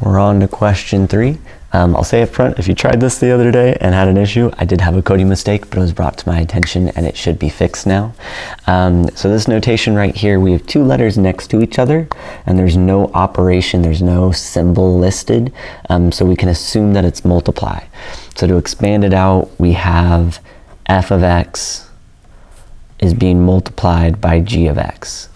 We're on to question 3. I'll say up front, if you tried this the other day and had an issue, I did have a coding mistake, but it was brought to my attention and it should be fixed now. So this notation right here, we have 2 letters next to each other and there's no operation, there's no symbol listed, so we can assume that it's multiply. So to expand it out, we have f of x is being multiplied by g of x.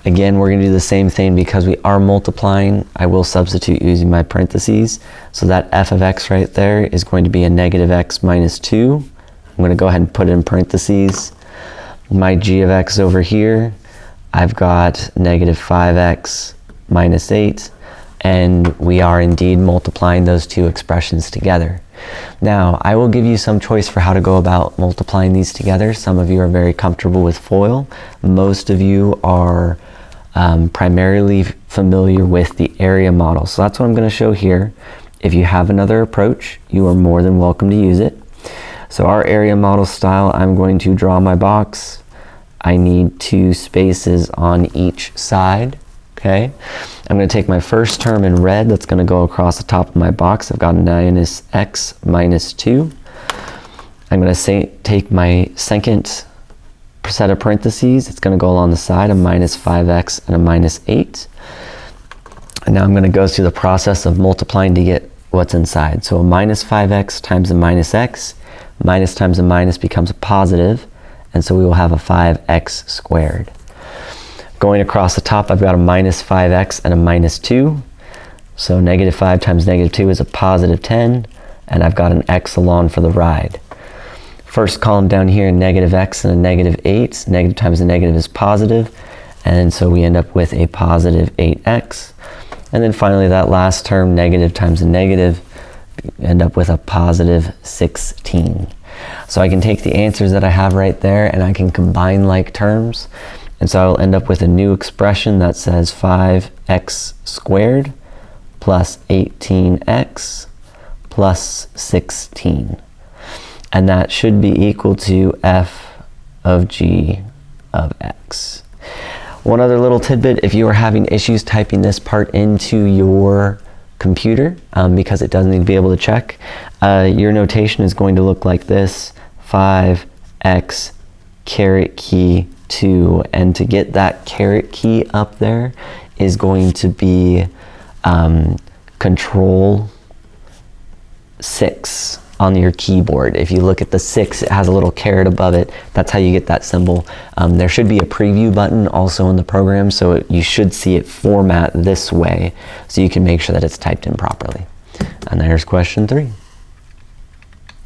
Again, we're going to do the same thing because we are multiplying. I will substitute using my parentheses. So that f of x right there is going to be a negative x minus 2. I'm going to go ahead and put it in parentheses. My g of x over here, I've got negative 5x minus 8. And we are indeed multiplying those 2 expressions together. Now, I will give you some choice for how to go about multiplying these together. Some of you are very comfortable with FOIL. Most of you are primarily familiar with the area model. So that's what I'm going to show here. If you have another approach, you are more than welcome to use it. So our area model style, I'm going to draw my box. I need 2 spaces on each side. Okay, I'm going to take my first term in red that's going to go across the top of my box. I've got minus x minus 2. I'm going to take my second set of parentheses. It's going to go along the side, a minus 5x and a minus 8. And now I'm going to go through the process of multiplying to get what's inside. So a minus 5x times a minus x, minus times a minus becomes a positive, and so we will have a 5x squared. Going across the top, I've got a minus 5x and a minus 2. So negative 5 times negative 2 is a positive 10, and I've got an x along for the ride. First column down here, negative x and a negative 8. Negative times a negative is positive, and so we end up with a positive 8x. And then finally, that last term, negative times a negative, end up with a positive 16. So I can take the answers that I have right there, and I can combine like terms. And so I'll end up with a new expression that says 5x squared plus 18x plus 16. And that should be equal to f of g of x. One other little tidbit, if you are having issues typing this part into your computer, because it does need to be able to check, your notation is going to look like this: 5x caret key 2, and to get that caret key up there is going to be Control 6 on your keyboard. If you look at the 6, it has a little caret above it. That's how you get that symbol. There should be a preview button also in the program, so you should see it format this way so you can make sure that it's typed in properly. And there's question 3.